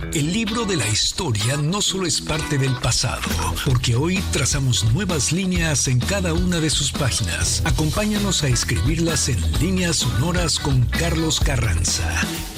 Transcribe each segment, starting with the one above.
El libro de la historia no solo es parte del pasado, porque hoy trazamos nuevas líneas en cada una de sus páginas. Acompáñanos a escribirlas en Líneas Sonoras con Carlos Carranza.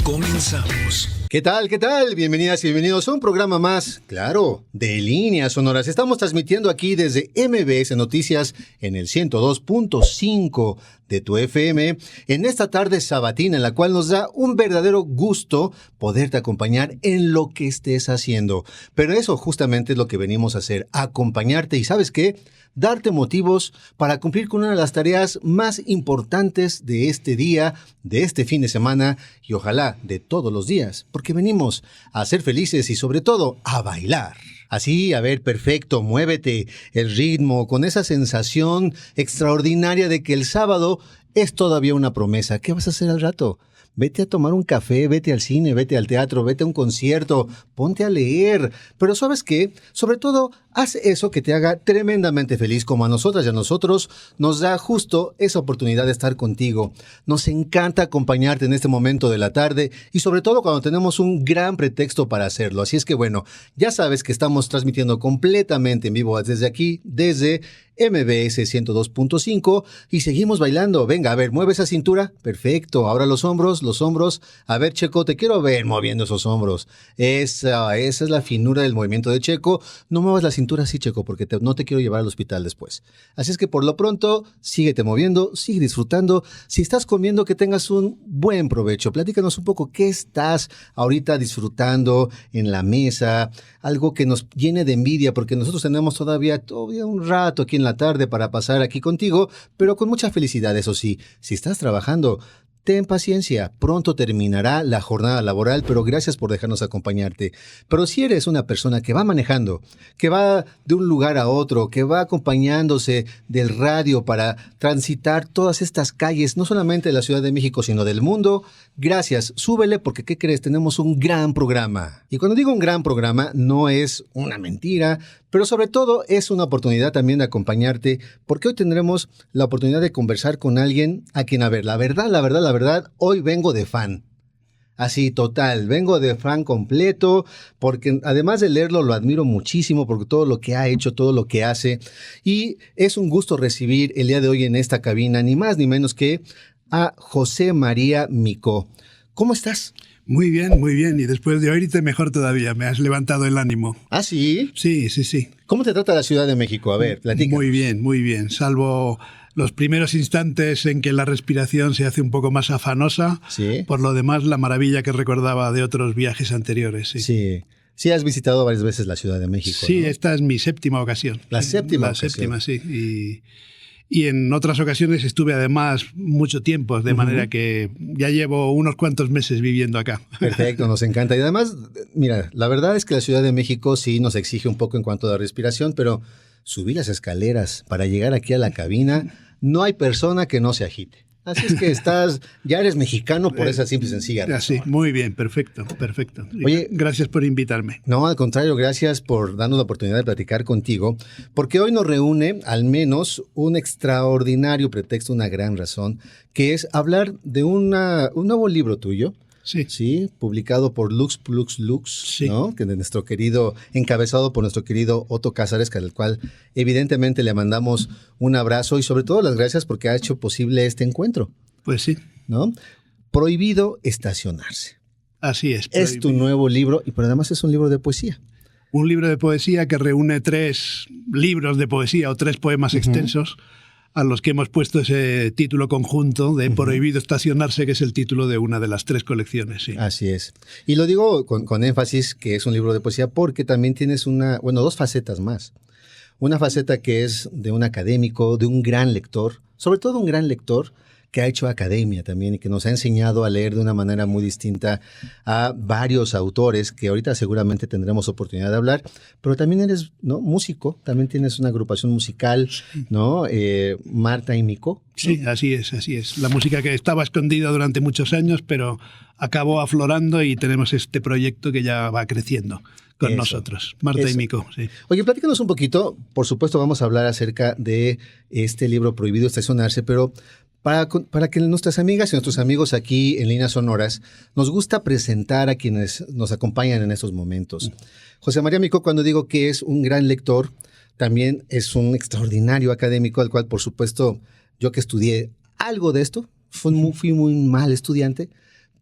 Comenzamos. ¿Qué tal? ¿Qué tal? Bienvenidas y bienvenidos a un programa más, claro, de Líneas Sonoras. Estamos transmitiendo aquí desde MBS Noticias en el 102.5 de tu FM en esta tarde sabatina en la cual nos da un verdadero gusto poderte acompañar en lo que estés haciendo. Pero eso justamente es lo que venimos a hacer, acompañarte y ¿sabes qué? Darte motivos para cumplir con una de las tareas más importantes de este día, de este fin de semana y ojalá de todos los días, porque venimos a ser felices y sobre todo a bailar. Así, a ver, perfecto, muévete, el ritmo, con esa sensación extraordinaria de que el sábado es todavía una promesa. ¿Qué vas a hacer al rato? Vete a tomar un café, vete al cine, vete al teatro, vete a un concierto, ponte a leer. Pero ¿sabes qué? Sobre todo, haz eso que te haga tremendamente feliz, como a nosotras y a nosotros nos da justo esa oportunidad de estar contigo. Nos encanta acompañarte en este momento de la tarde y sobre todo cuando tenemos un gran pretexto para hacerlo. Así es que bueno, ya sabes que estamos transmitiendo completamente en vivo desde aquí, desde MBS 102.5 y seguimos bailando. Venga, a ver, mueve esa cintura. Perfecto. Ahora los hombros. A ver, Checo, te quiero ver moviendo esos hombros. Esa es la finura del movimiento de Checo. No muevas la cintura así, Checo, porque no te quiero llevar al hospital después. Así es que por lo pronto, síguete moviendo, sigue disfrutando. Si estás comiendo, que tengas un buen provecho. Platícanos un poco qué estás ahorita disfrutando en la mesa. Algo que nos llene de envidia, porque nosotros tenemos todavía un rato aquí en la tarde para pasar aquí contigo, pero con mucha felicidad, eso sí. Si estás trabajando, ten paciencia, pronto terminará la jornada laboral, pero gracias por dejarnos acompañarte. Pero si eres una persona que va manejando, que va de un lugar a otro, que va acompañándose del radio para transitar todas estas calles, no solamente de la Ciudad de México, sino del mundo, gracias, súbele porque, ¿qué crees? Tenemos un gran programa. Y cuando digo un gran programa, no es una mentira, pero sobre todo es una oportunidad también de acompañarte, porque hoy tendremos la oportunidad de conversar con alguien a quien, a ver, la verdad, hoy vengo de fan. Así, total, vengo de fan completo, porque además de leerlo lo admiro muchísimo por todo lo que ha hecho, todo lo que hace, y es un gusto recibir el día de hoy en esta cabina, ni más ni menos que a José María Micó. ¿Cómo estás? Muy bien, y después de oírte mejor todavía, me has levantado el ánimo. ¿Ah, sí? Sí. ¿Cómo te trata la Ciudad de México? A ver, platícanos. Muy bien, salvo los primeros instantes en que la respiración se hace un poco más afanosa. Sí. Por lo demás, la maravilla que recordaba de otros viajes anteriores. Sí, has visitado varias veces la Ciudad de México, Sí, ¿no? Esta es mi séptima ocasión. La séptima, sí. Y en otras ocasiones estuve además mucho tiempo, de manera que ya llevo unos cuantos meses viviendo acá. Perfecto, nos encanta. Y además, mira, la verdad es que la Ciudad de México sí nos exige un poco en cuanto a la respiración, pero subir las escaleras para llegar aquí a la cabina, no hay persona que no se agite. Así es que ya eres mexicano por esa simple y sencilla razón. Sí, muy bien, perfecto. Oye, gracias por invitarme. No, al contrario, gracias por darnos la oportunidad de platicar contigo, porque hoy nos reúne al menos un extraordinario pretexto, una gran razón, que es hablar de un nuevo libro tuyo. Sí, publicado por Lux, sí. ¿no? Que de nuestro querido, encabezado por nuestro querido Otto Cázares, al cual evidentemente le mandamos un abrazo y sobre todo las gracias porque ha hecho posible este encuentro. Pues sí. ¿No? Prohibido estacionarse. Así es. Es tu nuevo libro, pero además es un libro de poesía. Un libro de poesía que reúne 3 libros de poesía o 3 poemas extensos, a los que hemos puesto ese título conjunto de Prohibido estacionarse, que es el título de una de las 3 colecciones. Sí. Así es. Y lo digo con énfasis que es un libro de poesía porque también tienes 2 facetas más. Una faceta que es de un académico, de un gran lector, sobre todo un gran lector que ha hecho academia también y que nos ha enseñado a leer de una manera muy distinta a varios autores que ahorita seguramente tendremos oportunidad de hablar, pero también eres, ¿no?, músico, también tienes una agrupación musical, ¿no? Marta y Micó, ¿no? Sí, así es. La música que estaba escondida durante muchos años, pero acabó aflorando y tenemos este proyecto que ya va creciendo con nosotros, Marta y Micó. Sí. Oye, platícanos un poquito, por supuesto vamos a hablar acerca de este libro Prohibido estacionarse, pero Para que nuestras amigas y nuestros amigos aquí en Líneas Sonoras nos gusta presentar a quienes nos acompañan en estos momentos. José María Micó, cuando digo que es un gran lector, también es un extraordinario académico, al cual, por supuesto, yo que estudié algo de esto, fui muy mal estudiante,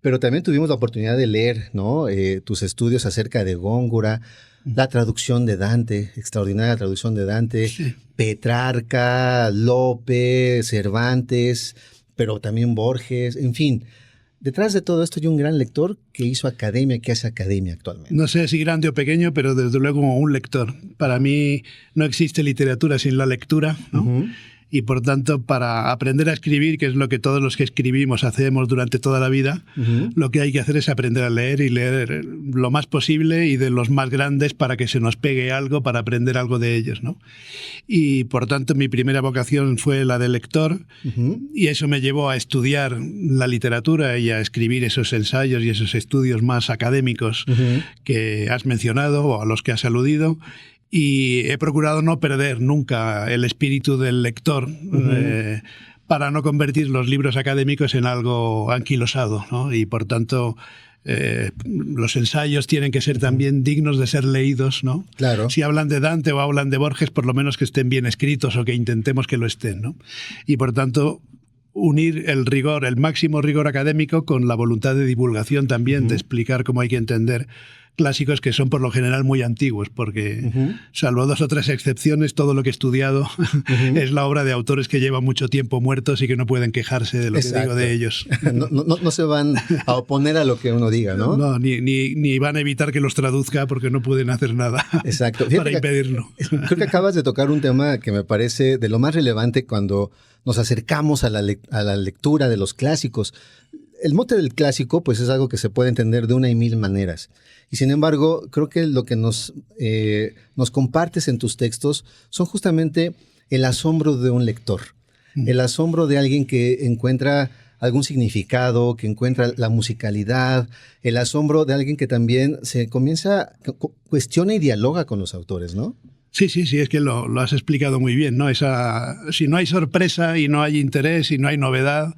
pero también tuvimos la oportunidad de leer, ¿no? Tus estudios acerca de Góngora, la traducción de Dante, extraordinaria traducción de Dante, sí. Petrarca, Lope, Cervantes, pero también Borges, en fin. Detrás de todo esto hay un gran lector que hizo academia, que hace academia actualmente. No sé si grande o pequeño, pero desde luego un lector. Para mí no existe literatura sin la lectura, ¿no? Uh-huh. Y por tanto, para aprender a escribir, que es lo que todos los que escribimos hacemos durante toda la vida, uh-huh. Lo que hay que hacer es aprender a leer y leer lo más posible y de los más grandes para que se nos pegue algo, para aprender algo de ellos, ¿no? Y por tanto, mi primera vocación fue la de lector, uh-huh. Y eso me llevó a estudiar la literatura y a escribir esos ensayos y esos estudios más académicos, uh-huh. Que has mencionado o a los que has aludido. Y he procurado no perder nunca el espíritu del lector, uh-huh. Para no convertir los libros académicos en algo anquilosado, ¿no? Y por tanto, los ensayos tienen que ser también dignos de ser leídos, ¿no? Claro. Si hablan de Dante o hablan de Borges, por lo menos que estén bien escritos o que intentemos que lo estén, ¿no? Y por tanto, unir el rigor, el máximo rigor académico con la voluntad de divulgación también, uh-huh. De explicar cómo hay que entender clásicos que son por lo general muy antiguos, porque uh-huh. Salvo 2 o 3 excepciones, todo lo que he estudiado uh-huh. Es la obra de autores que llevan mucho tiempo muertos y que no pueden quejarse de lo Exacto. Que digo de ellos. No se van a oponer a lo que uno diga, ¿no? No, ni van a evitar que los traduzca porque no pueden hacer nada. Exacto. Para impedirlo. Creo que acabas de tocar un tema que me parece de lo más relevante cuando nos acercamos a la lectura de los clásicos. El mote del clásico pues es algo que se puede entender de una y mil maneras. Y sin embargo, creo que lo que nos compartes en tus textos son justamente el asombro de un lector. El asombro de alguien que encuentra algún significado, que encuentra la musicalidad, el asombro de alguien que también se comienza, cuestiona y dialoga con los autores, ¿no? Sí, es que lo has explicado muy bien, ¿no? Si no hay sorpresa y no hay interés y no hay novedad,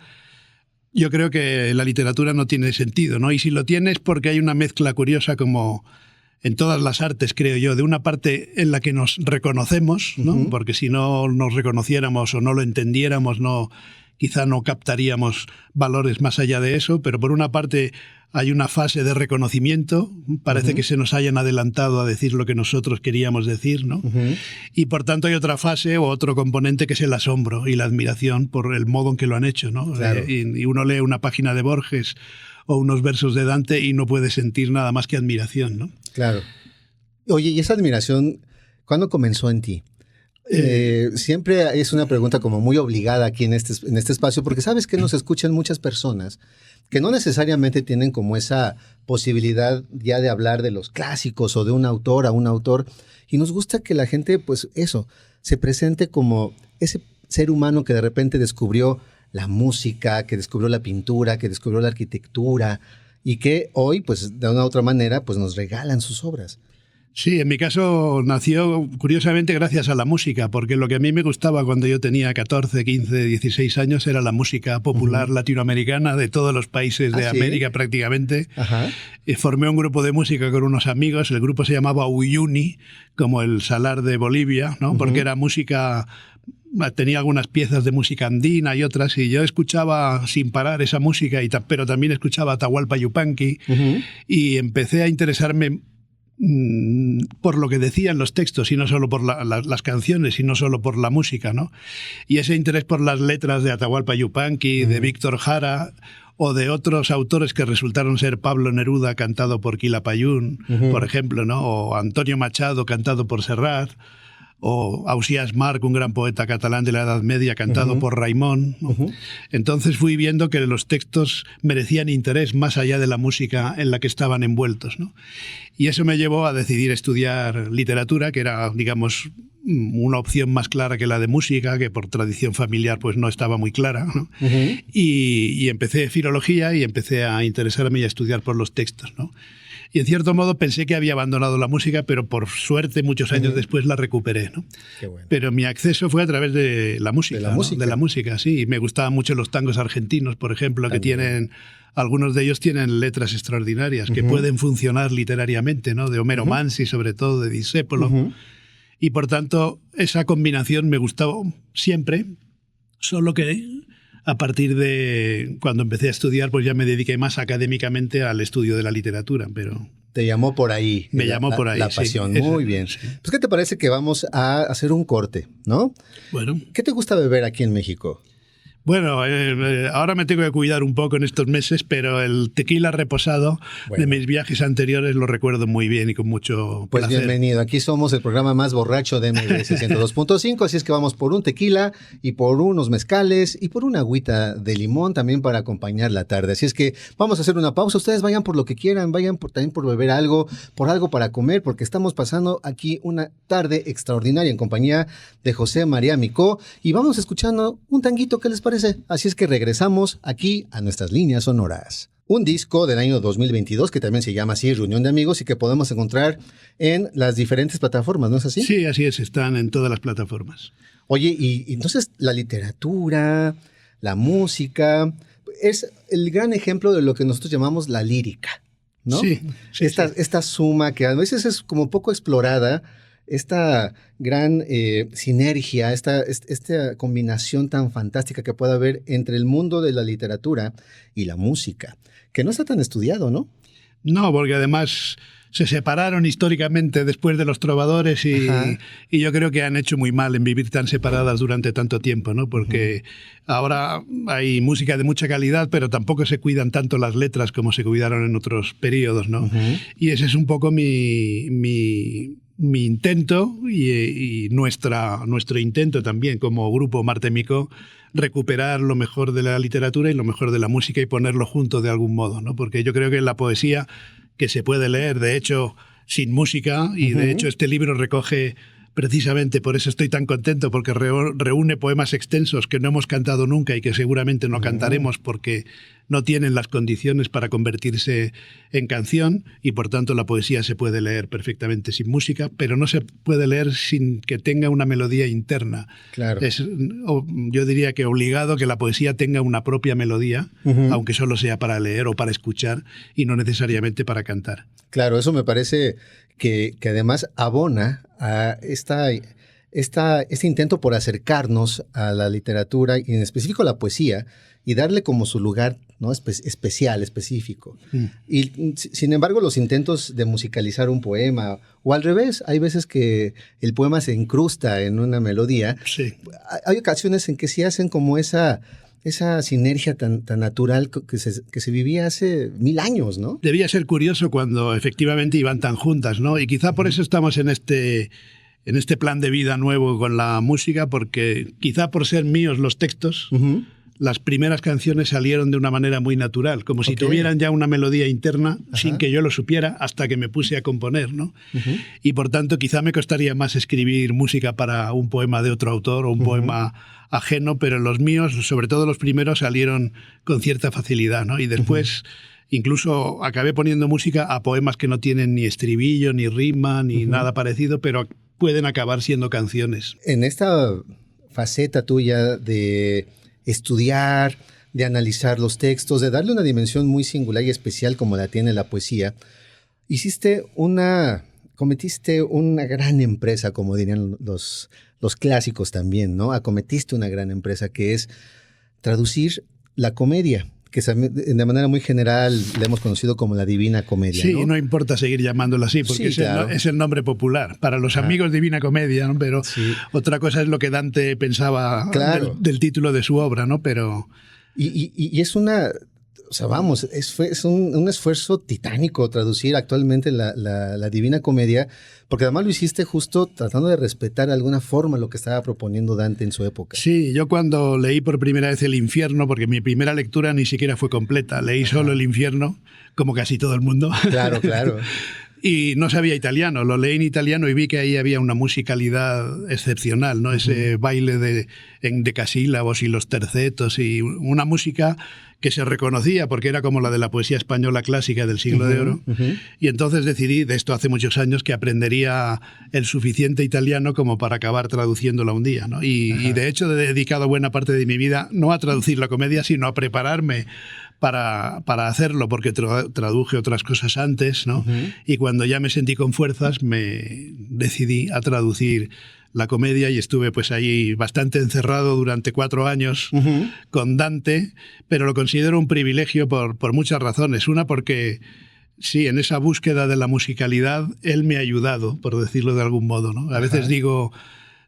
yo creo que la literatura no tiene sentido, ¿no? Y si lo tiene es porque hay una mezcla curiosa, como en todas las artes, creo yo, de una parte en la que nos reconocemos, ¿no? Uh-huh. Porque si no nos reconociéramos o no lo entendiéramos, quizá no captaríamos valores más allá de eso, pero por una parte hay una fase de reconocimiento, parece uh-huh. Que se nos hayan adelantado a decir lo que nosotros queríamos decir, ¿no? Uh-huh. Y por tanto hay otra fase o otro componente que es el asombro y la admiración por el modo en que lo han hecho, ¿no? Claro. Y uno lee una página de Borges o unos versos de Dante y no puede sentir nada más que admiración, ¿no? Claro. Oye, ¿y esa admiración cuándo comenzó en ti? Siempre es una pregunta como muy obligada aquí en este espacio, porque sabes que nos escuchan muchas personas que no necesariamente tienen como esa posibilidad ya de hablar de los clásicos o de un autor a un autor, y nos gusta que la gente, pues eso, se presente como ese ser humano que de repente descubrió la música, que descubrió la pintura, que descubrió la arquitectura, y que hoy, pues de una u otra manera, pues nos regalan sus obras. Sí, en mi caso nació curiosamente gracias a la música, porque lo que a mí me gustaba cuando yo tenía 14, 15, 16 años era la música popular uh-huh. latinoamericana de todos los países de América prácticamente. Uh-huh. Formé un grupo de música con unos amigos, el grupo se llamaba Uyuni, como el Salar de Bolivia, ¿no? Uh-huh. Porque era música, tenía algunas piezas de música andina y otras, y yo escuchaba sin parar esa música, pero también escuchaba Atahualpa Yupanqui, uh-huh. Y empecé a interesarme por lo que decían los textos y no solo por las canciones y no solo por la música, ¿no? Y ese interés por las letras de Atahualpa Yupanqui, uh-huh. De Víctor Jara o de otros autores que resultaron ser Pablo Neruda cantado por Quilapayún, uh-huh. Por ejemplo, ¿no? O Antonio Machado cantado por Serrat, o Ausiàs March, un gran poeta catalán de la Edad Media, cantado uh-huh. por Raimon, ¿no? Uh-huh. Entonces fui viendo que los textos merecían interés más allá de la música en la que estaban envueltos, ¿no? Y eso me llevó a decidir estudiar literatura, que era, digamos, una opción más clara que la de música, que por tradición familiar pues no estaba muy clara, ¿no? Uh-huh. Y empecé filología y empecé a interesarme y a estudiar por los textos, ¿no? Y en cierto modo pensé que había abandonado la música, pero por suerte muchos años después la recuperé, ¿no? Qué bueno. Pero mi acceso fue a través de la música. De la ¿no? música. De la música, sí. Y me gustaban mucho los tangos argentinos, por ejemplo, que tienen... Algunos de ellos tienen letras extraordinarias que pueden funcionar literariamente, ¿no? De Homero Mansi, sobre todo, de Discépolo. Y por tanto, esa combinación me gustó siempre, solo que a partir de cuando empecé a estudiar, pues ya me dediqué más académicamente al estudio de la literatura, pero... Te llamó por ahí. Me llamó por ahí, la sí. pasión, muy bien. Sí. Pues, ¿qué te parece que vamos a hacer un corte, ¿no? Bueno. ¿Qué te gusta beber aquí en México? Bueno, ahora me tengo que cuidar un poco en estos meses, pero el tequila reposado de mis viajes anteriores lo recuerdo muy bien y con mucho Pues placer. bienvenido, aquí somos el programa más borracho de MBS 102.5, así es que vamos por un tequila y por unos mezcales y por una agüita de limón también para acompañar la tarde. Así es que vamos a hacer una pausa, ustedes vayan por lo que quieran, vayan también por beber algo, por algo para comer, porque estamos pasando aquí una tarde extraordinaria en compañía de José María Micó y vamos escuchando un tanguito, ¿qué les parece? Así es que regresamos aquí a nuestras líneas sonoras. Un disco del año 2022 que también se llama así, Reunión de Amigos, y que podemos encontrar en las diferentes plataformas, ¿no es así? Sí, así es, están en todas las plataformas. Oye, y entonces la literatura, la música, es el gran ejemplo de lo que nosotros llamamos la lírica, ¿no? Sí. Esta suma que a veces es como poco explorada, esta gran sinergia, esta combinación tan fantástica que puede haber entre el mundo de la literatura y la música, que no está tan estudiado, ¿no? No, porque además se separaron históricamente después de los trovadores y yo creo que han hecho muy mal en vivir tan separadas durante tanto tiempo, ¿no? Porque ahora hay música de mucha calidad, pero tampoco se cuidan tanto las letras como se cuidaron en otros periodos, ¿no? Y ese es un poco mi intento y nuestro intento también como grupo Marte Micó, recuperar lo mejor de la literatura y lo mejor de la música y ponerlo junto de algún modo, ¿no? Porque yo creo que la poesía que se puede leer, de hecho, sin música, y de hecho este libro recoge precisamente, por eso estoy tan contento, porque reúne poemas extensos que no hemos cantado nunca y que seguramente no cantaremos porque no tienen las condiciones para convertirse en canción y por tanto la poesía se puede leer perfectamente sin música, pero no se puede leer sin que tenga una melodía interna. Claro. Yo diría que obligado que la poesía tenga una propia melodía, aunque solo sea para leer o para escuchar y no necesariamente para cantar. Claro, eso me parece que además abona a este intento por acercarnos a la literatura y en específico a la poesía y darle como su lugar, ¿no? especial, específico. Y sin embargo, los intentos de musicalizar un poema o al revés, hay veces que el poema se incrusta en una melodía. Sí. Hay ocasiones en que sí hacen como esa sinergia tan natural que se vivía hace 1000 años, ¿no? Debía ser curioso cuando efectivamente iban tan juntas, ¿no? Y quizá por eso estamos en este plan de vida nuevo con la música, porque quizá por ser míos los textos, las primeras canciones salieron de una manera muy natural, como si tuvieran ya una melodía interna sin que yo lo supiera hasta que me puse a componer, ¿no? Y por tanto quizá me costaría más escribir música para un poema de otro autor o un poema ajeno, pero los míos, sobre todo los primeros, salieron con cierta facilidad, ¿no? Y después incluso acabé poniendo música a poemas que no tienen ni estribillo, ni rima, ni nada parecido, pero pueden acabar siendo canciones. En esta faceta tuya de estudiar, de analizar los textos, de darle una dimensión muy singular y especial como la tiene la poesía, cometiste una gran empresa, como dirían los clásicos también, ¿no? Acometiste una gran empresa que es traducir la comedia, que de manera muy general la hemos conocido como la Divina Comedia. Sí, ¿no? no importa seguir llamándolo así, porque sí, es el nombre popular. Para los amigos Divina Comedia, ¿no? Pero otra cosa es lo que Dante pensaba del título de su obra, ¿no? Pero... Y es una... O sea, vamos, es un esfuerzo titánico traducir actualmente la Divina Comedia, porque además lo hiciste justo tratando de respetar de alguna forma lo que estaba proponiendo Dante en su época. Sí, yo cuando leí por primera vez El Infierno, porque mi primera lectura ni siquiera fue completa, leí solo El Infierno, como casi todo el mundo. Claro. Y no sabía italiano, lo leí en italiano y vi que ahí había una musicalidad excepcional, ¿no? Ese baile de decasílabos y los tercetos y una música que se reconocía porque era como la de la poesía española clásica del siglo de oro. Y entonces decidí, de esto hace muchos años, que aprendería el suficiente italiano como para acabar traduciéndola un día, ¿no? Y de hecho he dedicado buena parte de mi vida no a traducir la comedia, sino a prepararme para hacerlo, porque traduje otras cosas antes, ¿no? Y cuando ya me sentí con fuerzas, me decidí a traducir la comedia y estuve pues ahí bastante encerrado durante 4 años con Dante, pero lo considero un privilegio por muchas razones. Una, porque sí, en esa búsqueda de la musicalidad, él me ha ayudado, por decirlo de algún modo, ¿no? A veces digo,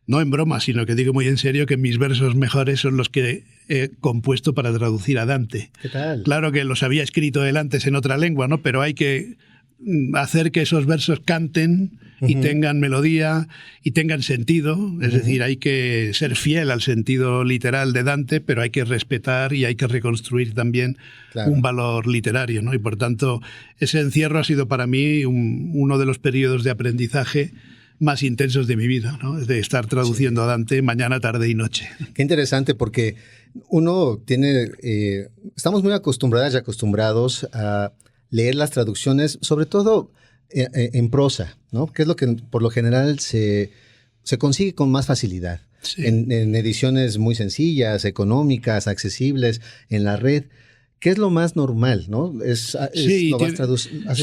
no en broma, sino que digo muy en serio, que mis versos mejores son los que he compuesto para traducir a Dante. ¿Qué tal? Claro que los había escrito él antes en otra lengua, ¿no? Pero hay que hacer que esos versos canten y tengan melodía y tengan sentido. Es decir, hay que ser fiel al sentido literal de Dante, pero hay que respetar y hay que reconstruir también un valor literario, ¿no? Y por tanto, ese encierro ha sido para mí uno de los periodos de aprendizaje más intensos de mi vida, ¿no? De estar traduciendo a Dante mañana, tarde y noche. Qué interesante, porque uno tiene... estamos muy acostumbradas y acostumbrados a leer las traducciones, sobre todo en prosa, ¿no? Que es lo que por lo general se consigue con más facilidad. Sí. En ediciones muy sencillas, económicas, accesibles, en la red. ¿Qué es lo más normal, no? ¿Haces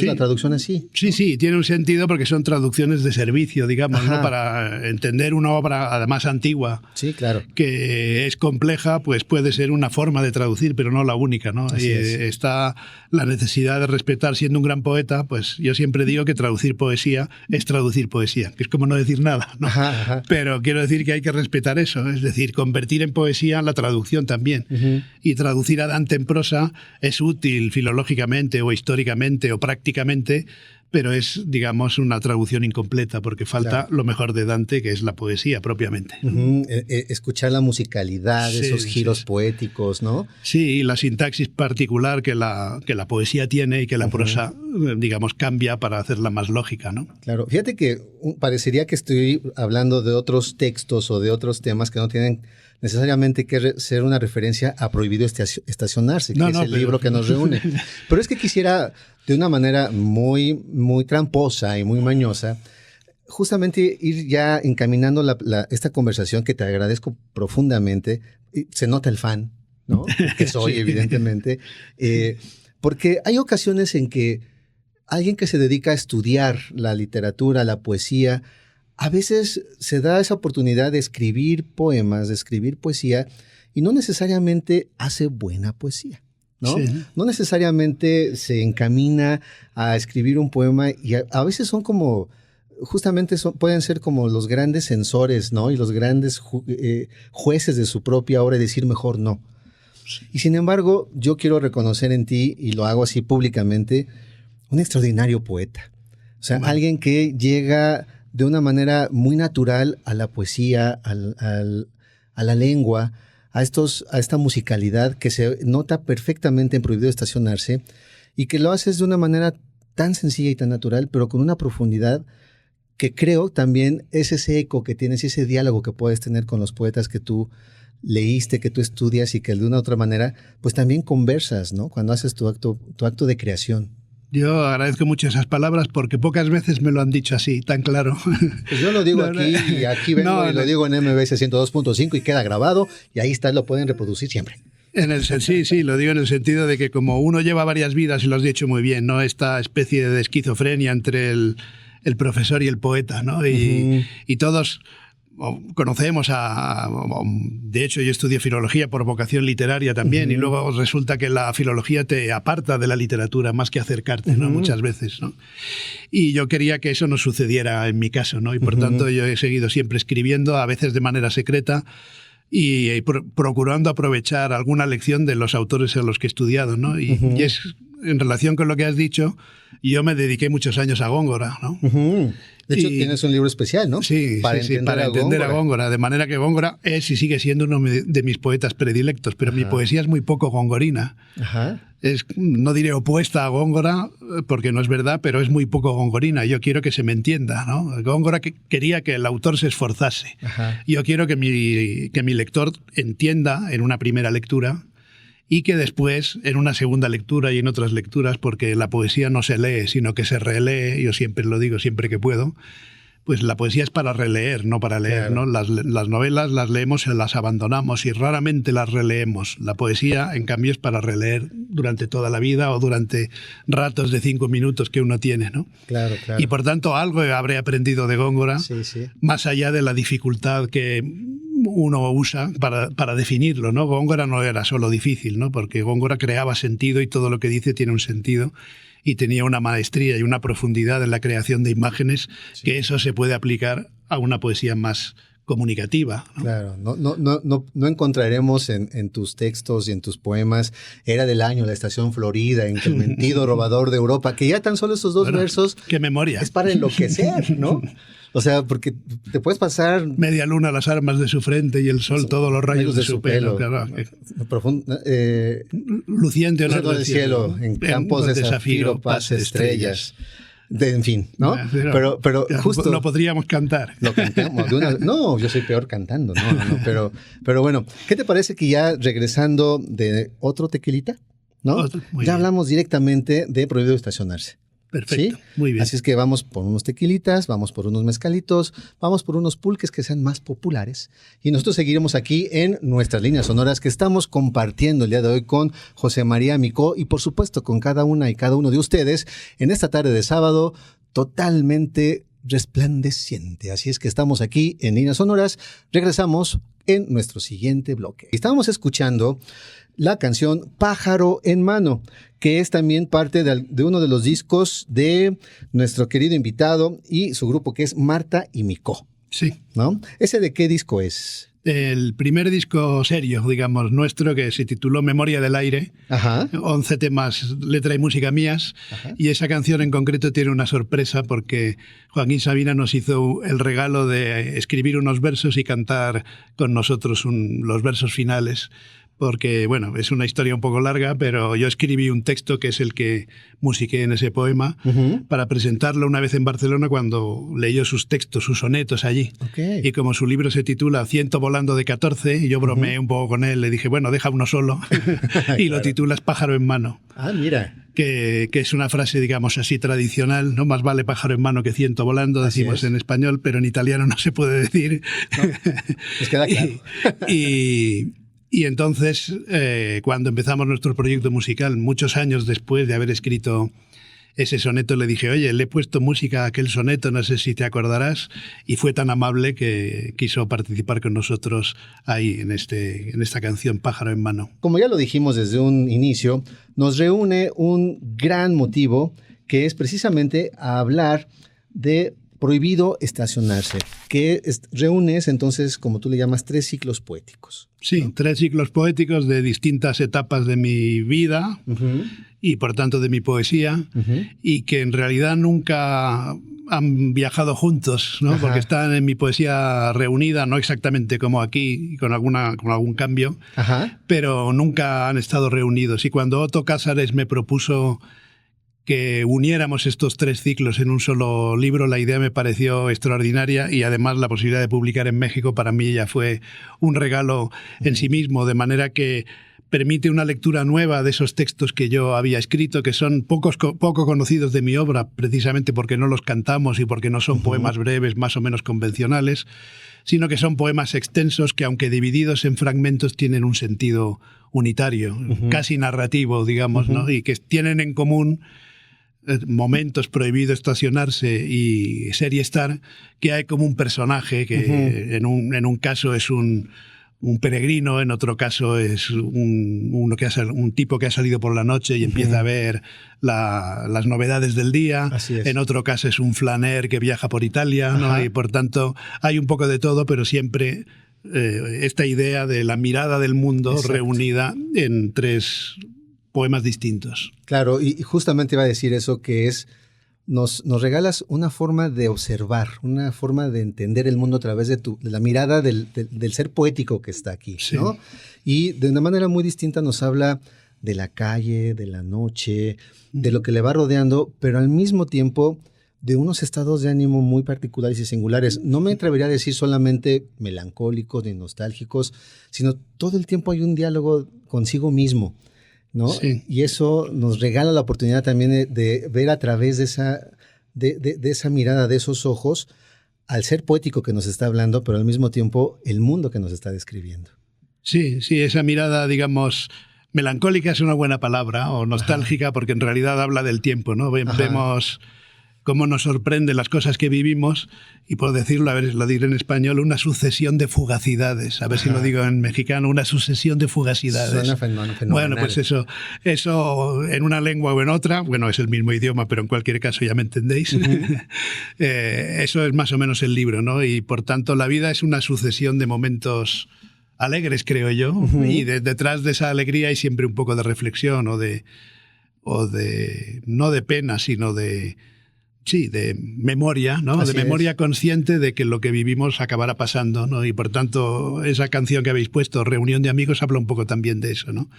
la traducción así? Sí, tiene un sentido porque son traducciones de servicio, digamos, ¿no? Para entender una obra además antigua, sí, claro, que es compleja, pues puede ser una forma de traducir, pero no la única, ¿no? Y está la necesidad de respetar, siendo un gran poeta, pues yo siempre digo que traducir poesía es traducir poesía, que es como no decir nada, ¿no? Pero quiero decir que hay que respetar eso, es decir, convertir en poesía la traducción también, y traducir a Dante en prosa es útil filológicamente o históricamente o prácticamente, pero es, digamos, una traducción incompleta porque falta lo mejor de Dante, que es la poesía propiamente. Escuchar la musicalidad, esos giros poéticos, ¿no? Sí, y la sintaxis particular que la poesía tiene y que la prosa, digamos, cambia para hacerla más lógica, ¿no? Claro. Fíjate que parecería que estoy hablando de otros textos o de otros temas que no tienen necesariamente que ser una referencia a Prohibido estacionarse, que es el libro que nos reúne. Pero es que quisiera, de una manera muy, muy tramposa y muy mañosa, justamente ir ya encaminando esta conversación, que te agradezco profundamente. Se nota el fan, ¿no? Que soy, evidentemente. Porque hay ocasiones en que alguien que se dedica a estudiar la literatura, la poesía, a veces se da esa oportunidad de escribir poemas, de escribir poesía, y no necesariamente hace buena poesía, ¿no? Sí. No necesariamente se encamina a escribir un poema, y a veces son como, justamente pueden ser como los grandes censores, ¿no? Y los grandes jueces de su propia obra y decir mejor no. Sí. Y sin embargo, yo quiero reconocer en ti, y lo hago así públicamente, un extraordinario poeta. O sea, alguien que llega de una manera muy natural a la poesía, a la lengua, a esta musicalidad que se nota perfectamente en Prohibido estacionarse, y que lo haces de una manera tan sencilla y tan natural, pero con una profundidad que creo también es ese eco que tienes, ese diálogo que puedes tener con los poetas que tú leíste, que tú estudias y que de una u otra manera pues también conversas, ¿no? Cuando haces tu acto de creación. Yo agradezco mucho esas palabras porque pocas veces me lo han dicho así, tan claro. Pues yo lo digo y aquí vengo y lo digo en MBS 102.5 y queda grabado, y ahí está, lo pueden reproducir siempre. Sí, lo digo en el sentido de que como uno lleva varias vidas, y lo has dicho muy bien, ¿no? Esta especie de esquizofrenia entre el profesor y el poeta, ¿no? Y todos conocemos de hecho yo estudié filología por vocación literaria también, y luego resulta que la filología te aparta de la literatura más que acercarte, ¿no? Muchas veces, ¿no? Y yo quería que eso no sucediera en mi caso, ¿no? Y por tanto yo he seguido siempre escribiendo, a veces de manera secreta, y procurando aprovechar alguna lección de los autores a los que he estudiado, ¿no? Y es en relación con lo que has dicho, yo me dediqué muchos años a Góngora, ¿no? De hecho, tienes un libro especial, ¿no? Sí, para entender a Góngora. De manera que Góngora es y sigue siendo uno de mis poetas predilectos, pero mi poesía es muy poco gongorina. no diré opuesta a Góngora, porque no es verdad, pero es muy poco gongorina. Yo quiero que se me entienda, ¿no? Góngora quería que el autor se esforzase. Ajá. Yo quiero que mi lector entienda en una primera lectura y que después, en una segunda lectura y en otras lecturas, porque la poesía no se lee, sino que se relee, yo siempre lo digo, siempre que puedo, pues la poesía es para releer, no para leer, Claro. ¿no? Las novelas las leemos y las abandonamos y raramente las releemos. La poesía, en cambio, es para releer durante toda la vida o durante ratos de 5 minutos que uno tiene, ¿no? Claro, claro. Y por tanto, algo habré aprendido de Góngora, Sí, sí. más allá de la dificultad que uno usa para definirlo, ¿no? Góngora no era solo difícil, ¿no? Porque Góngora creaba sentido y todo lo que dice tiene un sentido. Y tenía una maestría y una profundidad en la creación de imágenes, sí, que eso se puede aplicar a una poesía más comunicativa, ¿no? Claro, no encontraremos en tus textos y en tus poemas Era del año, la estación Florida, en el mentido robador de Europa, que ya tan solo esos dos versos... ¡Qué memoria! Es para enloquecer, ¿no? O sea, porque te puedes pasar... Media luna las armas de su frente y el sol todos los rayos de su pelo. Claro. Luciente honor del cielo, en campos de zafiro, paz, estrellas. En fin, ¿no? Pero justo... Lo podríamos cantar. Lo cantamos. No, yo soy peor cantando. No. Pero bueno, ¿qué te parece que ya regresando de otro tequilita? ¿No? Ya hablamos directamente de prohibido estacionarse. Perfecto, ¿sí? Muy bien. Así es que vamos por unos tequilitas, vamos por unos mezcalitos, vamos por unos pulques que sean más populares. Y nosotros seguiremos aquí en nuestras líneas sonoras que estamos compartiendo el día de hoy con José María Micó y por supuesto con cada una y cada uno de ustedes en esta tarde de sábado totalmente resplandeciente. Así es que estamos aquí en Líneas Sonoras. Regresamos en nuestro siguiente bloque. Estábamos escuchando la canción Pájaro en Mano, que es también parte de uno de los discos de nuestro querido invitado y su grupo, que es Marta y Micó. Sí. ¿No? ¿Ese de qué disco es? El primer disco serio, digamos, nuestro, que se tituló Memoria del Aire. Ajá. 11 temas, letra y música mías. Ajá. Y esa canción en concreto tiene una sorpresa porque Joaquín Sabina nos hizo el regalo de escribir unos versos y cantar con nosotros los versos finales. Porque, bueno, es una historia un poco larga, pero yo escribí un texto que es el que musiqué en ese poema para presentarlo una vez en Barcelona cuando leyó sus textos, sus sonetos allí. Okay. Y como su libro se titula Ciento volando de 14, y yo bromeé un poco con él, le dije, bueno, deja uno solo. Y lo titulas Pájaro en Mano. Ah, mira. Que es una frase, digamos así, tradicional, ¿no? Más vale pájaro en mano que ciento volando, decimos en español, pero en italiano no se puede decir. No, pues queda claro. Y entonces, cuando empezamos nuestro proyecto musical, muchos años después de haber escrito ese soneto, le dije, oye, le he puesto música a aquel soneto, no sé si te acordarás, y fue tan amable que quiso participar con nosotros ahí en esta canción Pájaro en Mano. Como ya lo dijimos desde un inicio, nos reúne un gran motivo que es precisamente a hablar de prohibido estacionarse, que reúnes entonces, como tú le llamas, 3 ciclos poéticos. Sí, ¿no? 3 ciclos poéticos de distintas etapas de mi vida y por tanto de mi poesía y que en realidad nunca han viajado juntos, ¿no? Porque están en mi poesía reunida, no exactamente como aquí, con algún cambio, pero nunca han estado reunidos. Y cuando Otto Cázares me propuso que uniéramos estos 3 ciclos en un solo libro, la idea me pareció extraordinaria y además la posibilidad de publicar en México para mí ya fue un regalo en sí mismo, de manera que permite una lectura nueva de esos textos que yo había escrito, que son poco conocidos de mi obra, precisamente porque no los cantamos y porque no son poemas breves, más o menos convencionales, sino que son poemas extensos que, aunque divididos en fragmentos, tienen un sentido unitario, casi narrativo, digamos, ¿no? Y que tienen en común momentos prohibido estacionarse y ser y estar, que hay como un personaje que en un caso es un peregrino, en otro caso es un tipo que ha salido por la noche y empieza a ver las novedades del día. En otro caso es un flaner que viaja por Italia, ¿no? Y por tanto hay un poco de todo, pero siempre esta idea de la mirada del mundo reunida en 3 poemas distintos. Claro, y justamente iba a decir eso, que es, nos regalas una forma de observar, una forma de entender el mundo a través de la mirada del ser poético que está aquí, ¿no? Y de una manera muy distinta nos habla de la calle, de la noche, de lo que le va rodeando, pero al mismo tiempo de unos estados de ánimo muy particulares y singulares. No me atrevería a decir solamente melancólicos ni nostálgicos, sino todo el tiempo hay un diálogo consigo mismo, ¿no? Sí. Y eso nos regala la oportunidad también de ver a través de esa mirada, de esos ojos, al ser poético que nos está hablando, pero al mismo tiempo el mundo que nos está describiendo. Sí, esa mirada, digamos, melancólica es una buena palabra, o nostálgica, porque en realidad habla del tiempo, ¿no? Vemos cómo nos sorprenden las cosas que vivimos y, por decirlo, a ver, lo diré en español, una sucesión de fugacidades. A ver si lo digo en mexicano, una sucesión de fugacidades. Suena fenomenal. Bueno, pues eso en una lengua o en otra, bueno, es el mismo idioma, pero en cualquier caso ya me entendéis. Eso es más o menos el libro, ¿no? Y por tanto la vida es una sucesión de momentos alegres, creo yo, y detrás de esa alegría hay siempre un poco de reflexión o de no de pena, sino de memoria, ¿no? Así de memoria es. Consciente de que lo que vivimos acabará pasando, ¿no? Y por tanto, esa canción que habéis puesto, Reunión de Amigos, habla un poco también de eso, ¿no?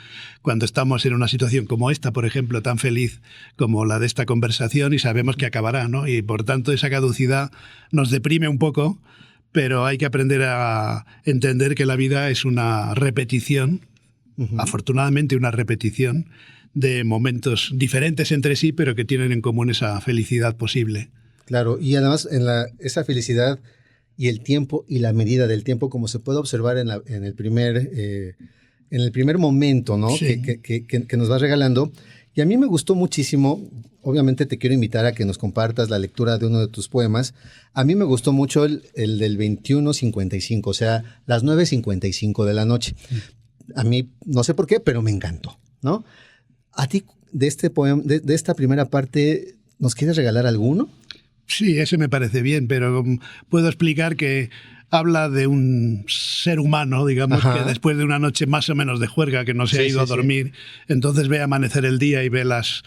Cuando estamos en una situación como esta, por ejemplo, tan feliz como la de esta conversación y sabemos que acabará, ¿no? Y por tanto, esa caducidad nos deprime un poco, pero hay que aprender a entender que la vida es una repetición, afortunadamente una repetición, de momentos diferentes entre sí, pero que tienen en común esa felicidad posible. Claro, y además esa felicidad y el tiempo y la medida del tiempo, como se puede observar en el primer momento, ¿no? Sí. Que nos vas regalando. Y a mí me gustó muchísimo, obviamente te quiero invitar a que nos compartas la lectura de uno de tus poemas. A mí me gustó mucho el del 21:55, o sea, las 9:55 de la noche. A mí, no sé por qué, pero me encantó, ¿no? A ti, de este poema, de esta primera parte, ¿nos quieres regalar alguno? Sí, ese me parece bien, pero puedo explicar que habla de un ser humano, digamos, que después de una noche más o menos de juerga, que no se ha ido a dormir, entonces ve amanecer el día y ve las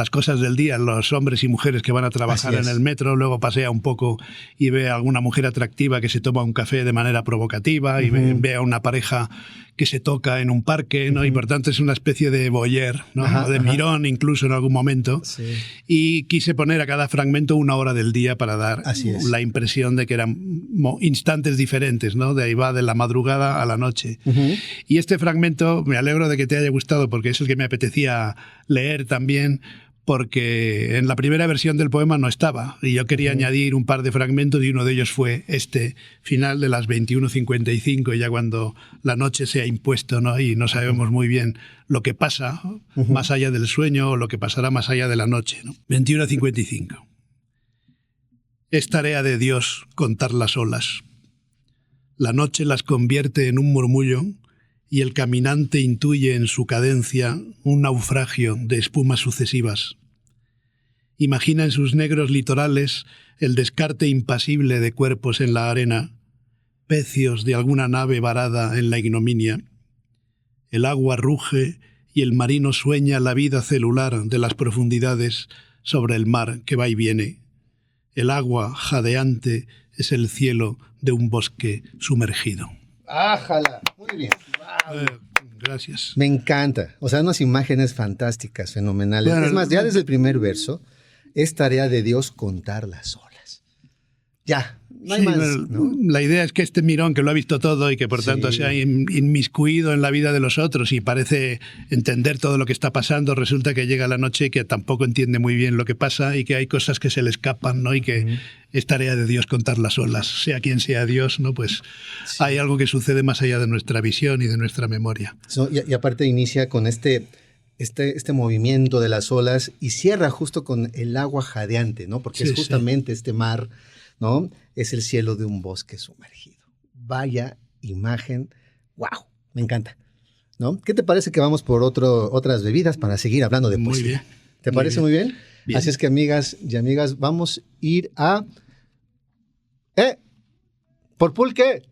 cosas del día, los hombres y mujeres que van a trabajar en el metro, luego pasea un poco y ve a alguna mujer atractiva que se toma un café de manera provocativa y ve a una pareja que se toca en un parque, ¿no? Y por tanto es una especie de voyeur, ¿no? O de mirón incluso en algún momento. Sí. Y quise poner a cada fragmento una hora del día para dar la impresión de que eran instantes diferentes, ¿no? De ahí va de la madrugada a la noche. Y este fragmento me alegro de que te haya gustado porque es el que me apetecía leer también, porque en la primera versión del poema no estaba y yo quería añadir un par de fragmentos y uno de ellos fue este final de las 21:55, ya cuando la noche se ha impuesto, ¿no? Y no sabemos muy bien lo que pasa más allá del sueño o lo que pasará más allá de la noche, ¿no? 21:55. Es tarea de Dios contar las olas. La noche las convierte en un murmullo y el caminante intuye en su cadencia un naufragio de espumas sucesivas. Imagina en sus negros litorales el descarte impasible de cuerpos en la arena, pecios de alguna nave varada en la ignominia. El agua ruge y el marino sueña la vida celular de las profundidades sobre el mar que va y viene. El agua jadeante es el cielo de un bosque sumergido. ¡Ájala! Muy bien. Gracias. Me encanta. O sea, unas imágenes fantásticas, fenomenales. Bueno, es más, ya desde el primer verso, es tarea de Dios contar las olas. Ya, no hay más, ¿no? La idea es que este mirón que lo ha visto todo y que por tanto se ha inmiscuido en la vida de los otros y parece entender todo lo que está pasando, resulta que llega la noche y que tampoco entiende muy bien lo que pasa y que hay cosas que se le escapan, ¿no? Y que es tarea de Dios contar las olas. Sea quien sea Dios, ¿no? Pues hay algo que sucede más allá de nuestra visión y de nuestra memoria. Y aparte inicia con este movimiento de las olas y cierra justo con el agua jadeante, ¿no? Porque es justamente este mar, ¿no? Es el cielo de un bosque sumergido. Vaya imagen. ¡Wow! Me encanta, ¿no? ¿Qué te parece que vamos por otras bebidas para seguir hablando de poesía? Muy bien. ¿Te parece muy bien? Bien. Así es que, amigas y amigas, vamos a ir a... ¿Por pulque?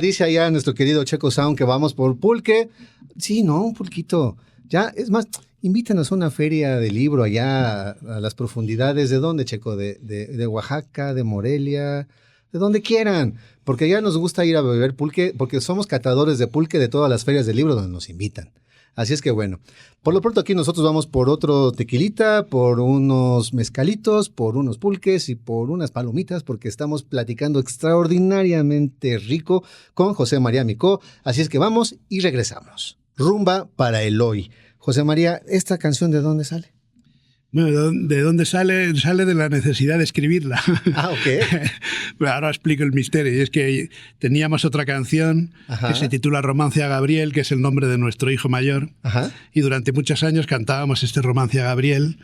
Dice allá nuestro querido Checo Sound que vamos por pulque. Sí, no, un pulquito. Ya, es más, invítanos a una feria de libro allá a las profundidades. ¿De dónde, Checo? De Oaxaca, de Morelia, de donde quieran. Porque ya nos gusta ir a beber pulque, porque somos catadores de pulque de todas las ferias de libro donde nos invitan. Así es que bueno, por lo pronto aquí nosotros vamos por otro tequilita, por unos mezcalitos, por unos pulques y por unas palomitas, porque estamos platicando extraordinariamente rico con José María Micó. Así es que vamos y regresamos. Rumba para Eloy. José María, ¿esta canción de dónde sale? Bueno, ¿de dónde sale? Sale de la necesidad de escribirla. Ah, ok. Ahora explico el misterio. Y es que teníamos otra canción que se titula Romance a Gabriel, que es el nombre de nuestro hijo mayor. Ajá. Y durante muchos años cantábamos este Romance a Gabriel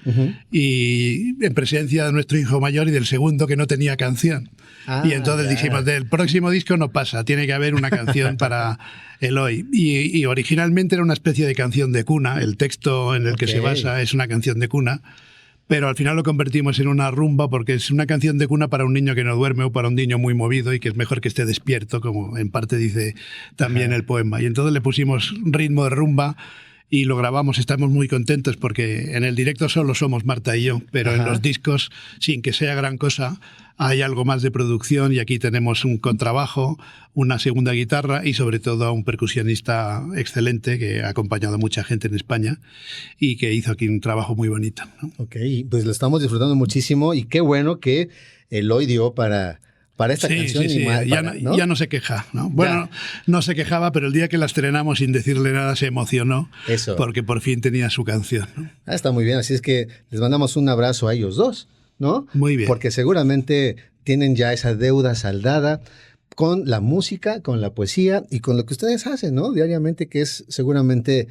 y en presencia de nuestro hijo mayor y del segundo que no tenía canción. Y entonces dijimos, del próximo disco no pasa, tiene que haber una canción para Eloy. Y originalmente era una especie de canción de cuna, el texto en el que se basa es una canción de cuna, pero al final lo convertimos en una rumba porque es una canción de cuna para un niño que no duerme o para un niño muy movido y que es mejor que esté despierto, como en parte dice también el poema. Y entonces le pusimos ritmo de rumba y lo grabamos. Estamos muy contentos porque en el directo solo somos Marta y yo, pero en los discos, sin que sea gran cosa, hay algo más de producción y aquí tenemos un contrabajo, una segunda guitarra y sobre todo a un percusionista excelente que ha acompañado a mucha gente en España y que hizo aquí un trabajo muy bonito, ¿no? Ok, pues lo estamos disfrutando muchísimo y qué bueno que Eloy dio para esta canción. Sí. ¿No? Ya no se queja, ¿no? Bueno, no se quejaba, pero el día que la estrenamos sin decirle nada se emocionó. Eso. Porque por fin tenía su canción, ¿no? Está muy bien, así es que les mandamos un abrazo a ellos dos, ¿no? Muy bien. Porque seguramente tienen ya esa deuda saldada con la música, con la poesía y con lo que ustedes hacen, ¿no? Diariamente, que es seguramente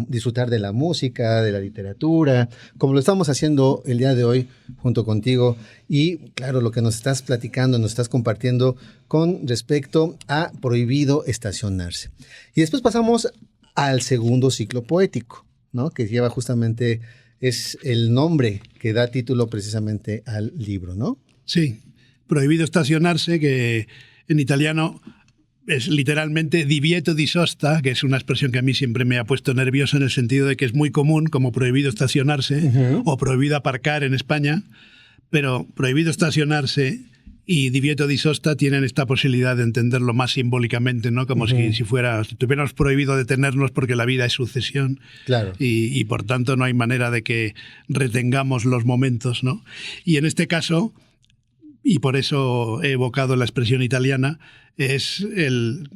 disfrutar de la música, de la literatura, como lo estamos haciendo el día de hoy junto contigo. Y claro, lo que nos estás platicando, nos estás compartiendo con respecto a Prohibido estacionarse. Y después pasamos al segundo ciclo poético, ¿no? Que lleva justamente, es el nombre que da título precisamente al libro, ¿no? Sí, Prohibido estacionarse, que en italiano es literalmente divieto di sosta, que es una expresión que a mí siempre me ha puesto nervioso en el sentido de que es muy común, como prohibido estacionarse o prohibido aparcar en España, pero prohibido estacionarse y divieto di sosta tienen esta posibilidad de entenderlo más simbólicamente, ¿no? Como si tuviéramos prohibido detenernos porque la vida es sucesión. Claro. Y por tanto no hay manera de que retengamos los momentos, ¿no? Y en este caso, y por eso he evocado la expresión italiana, es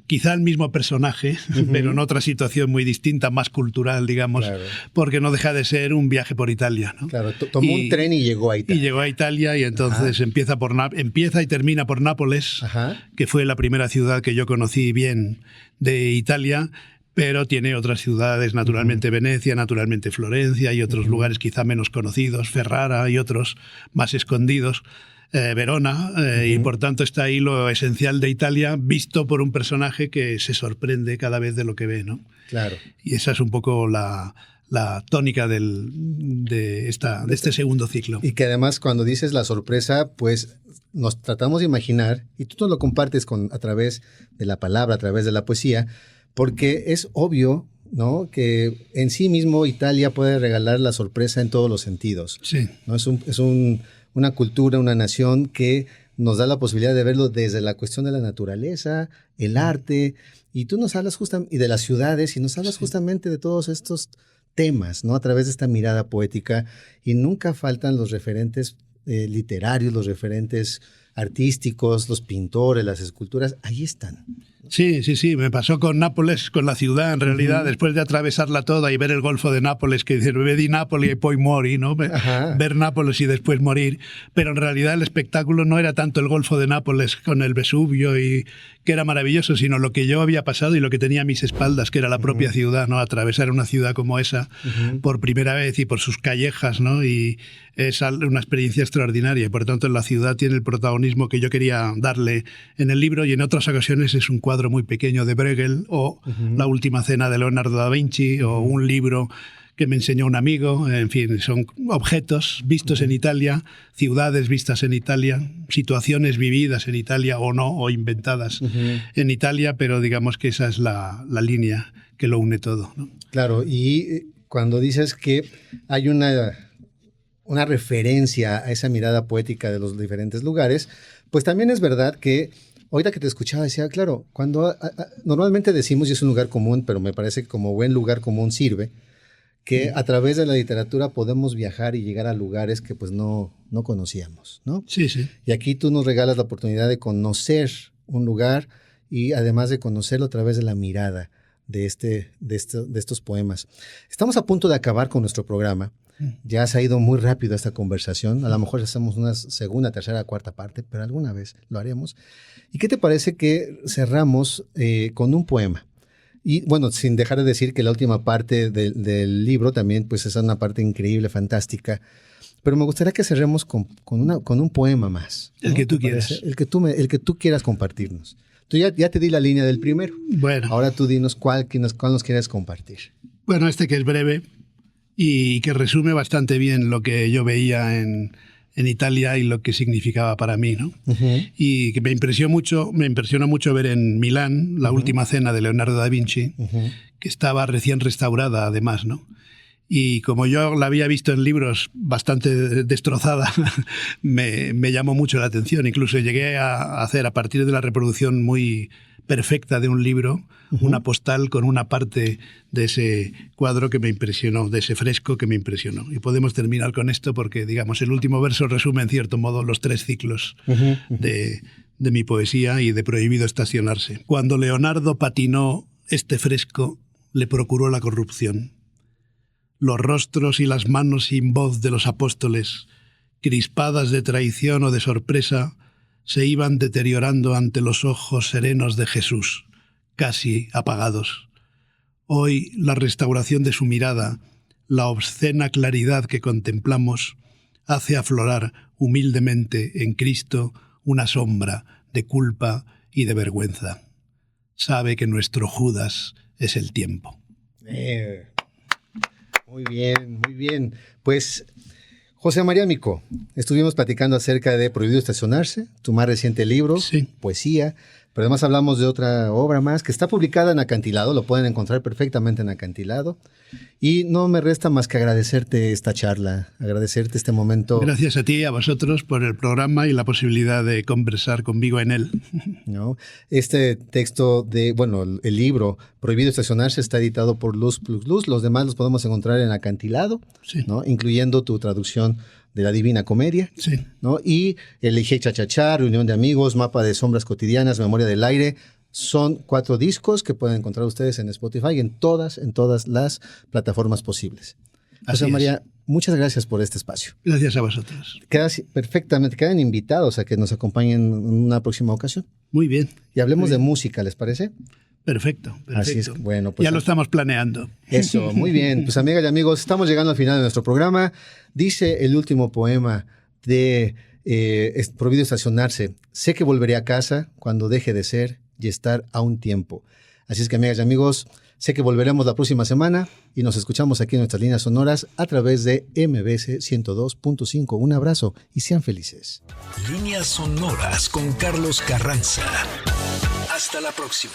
quizá el mismo personaje, pero en otra situación muy distinta, más cultural, digamos, porque no deja de ser un viaje por Italia, ¿no? Claro, tomó un tren y llegó a Italia. Y llegó a Italia y entonces empieza y termina por Nápoles, que fue la primera ciudad que yo conocí bien de Italia, pero tiene otras ciudades, naturalmente Venecia, naturalmente Florencia y otros lugares quizá menos conocidos, Ferrara y otros más escondidos. Verona, y por tanto está ahí lo esencial de Italia visto por un personaje que se sorprende cada vez de lo que ve, ¿no? Claro. Y esa es un poco la tónica de este segundo ciclo. Y que además cuando dices la sorpresa, pues nos tratamos de imaginar, y tú nos lo compartes a través de la palabra, a través de la poesía, porque es obvio, ¿no?, que en sí mismo Italia puede regalar la sorpresa en todos los sentidos. Sí. ¿No? Es una cultura, una nación que nos da la posibilidad de verlo desde la cuestión de la naturaleza, el arte, y tú nos hablas justamente, y de las ciudades, y nos hablas justamente de todos estos temas, ¿no?, a través de esta mirada poética, y nunca faltan los referentes literarios, los referentes artísticos, los pintores, las esculturas, ahí están. Sí, me pasó con Nápoles, con la ciudad, en realidad, después de atravesarla toda y ver el Golfo de Nápoles, que dice, vedi Nápoles y poi mori, ¿no? Ver Nápoles y después morir, pero en realidad el espectáculo no era tanto el Golfo de Nápoles con el Vesubio, y que era maravilloso, sino lo que yo había pasado y lo que tenía a mis espaldas, que era la propia ciudad, ¿no? Atravesar una ciudad como esa por primera vez y por sus callejas, ¿no? Y es una experiencia extraordinaria, y por tanto la ciudad tiene el protagonismo que yo quería darle en el libro, y en otras ocasiones es un cuadro muy pequeño de Bruegel, o La última cena de Leonardo da Vinci, o un libro que me enseñó un amigo. En fin, son objetos vistos en Italia, ciudades vistas en Italia, situaciones vividas en Italia o no, o inventadas en Italia, pero digamos que esa es la línea que lo une todo, ¿no? Claro, y cuando dices que hay una referencia a esa mirada poética de los diferentes lugares, pues también es verdad que ahorita que te escuchaba decía, claro, cuando normalmente decimos, y es un lugar común, pero me parece que como buen lugar común sirve, que a través de la literatura podemos viajar y llegar a lugares que pues no conocíamos, ¿no? Sí, sí. Y aquí tú nos regalas la oportunidad de conocer un lugar y además de conocerlo a través de la mirada de estos poemas. Estamos a punto de acabar con nuestro programa. Ya se ha ido muy rápido esta conversación. A lo mejor hacemos una segunda, tercera, cuarta parte, pero alguna vez lo haremos. ¿Y qué te parece que cerramos con un poema? Y bueno, sin dejar de decir que la última parte del libro también pues es una parte increíble, fantástica. Pero me gustaría que cerremos con un poema más, ¿no? El que tú quieras. El que tú quieras compartirnos. Tú ya te di la línea del primero. Bueno. Ahora tú dinos cuál nos quieres compartir. Bueno, este que es breve y que resume bastante bien lo que yo veía en Italia y lo que significaba para mí, ¿no? Uh-huh. Y que me impresionó mucho ver en Milán la última cena de Leonardo da Vinci, que estaba recién restaurada además, ¿no? Y como yo la había visto en libros bastante destrozada, me llamó mucho la atención. Incluso llegué a hacer, a partir de la reproducción muy perfecta de un libro, una postal con una parte de ese cuadro que me impresionó, de ese fresco que me impresionó. Y podemos terminar con esto porque, digamos, el último verso resume en cierto modo los 3 ciclos de mi poesía y de Prohibido estacionarse. Cuando Leonardo patinó este fresco, le procuró la corrupción. Los rostros y las manos sin voz de los apóstoles, crispadas de traición o de sorpresa, se iban deteriorando ante los ojos serenos de Jesús, casi apagados. Hoy la restauración de su mirada, la obscena claridad que contemplamos, hace aflorar humildemente en Cristo una sombra de culpa y de vergüenza. Sabe que nuestro Judas es el tiempo. Muy bien, muy bien. Pues, José María Micó, estuvimos platicando acerca de Prohibido estacionarse, tu más reciente libro, sí, poesía, pero además hablamos de otra obra más que está publicada en Acantilado, lo pueden encontrar perfectamente en Acantilado. Y no me resta más que agradecerte esta charla, agradecerte este momento. Gracias a ti y a vosotros por el programa y la posibilidad de conversar conmigo en él. ¿No? Este texto el libro Prohibido estacionarse está editado por Luz Plus Luz. Los demás los podemos encontrar en Acantilado, sí, ¿no? Incluyendo tu traducción de la Divina Comedia, sí, ¿no? Y el Eje Chachachá, Reunión de Amigos, Mapa de Sombras Cotidianas, Memoria del Aire. Son 4 discos que pueden encontrar ustedes en Spotify y en todas las plataformas posibles. José María, muchas gracias por este espacio. Gracias a vosotros. Quedan invitados a que nos acompañen en una próxima ocasión. Muy bien. Y hablemos de música, ¿les parece? Perfecto. Así es, bueno. Pues ya lo estamos planeando. Eso, muy bien. Pues amigas y amigos, estamos llegando al final de nuestro programa. Dice el último poema de Prohibido estacionarse. Sé que volveré a casa cuando deje de ser y estar a un tiempo. Así es que, amigas y amigos, sé que volveremos la próxima semana y nos escuchamos aquí en nuestras líneas sonoras a través de MBS 102.5. Un abrazo y sean felices. Líneas sonoras con Carlos Carranza. Hasta la próxima.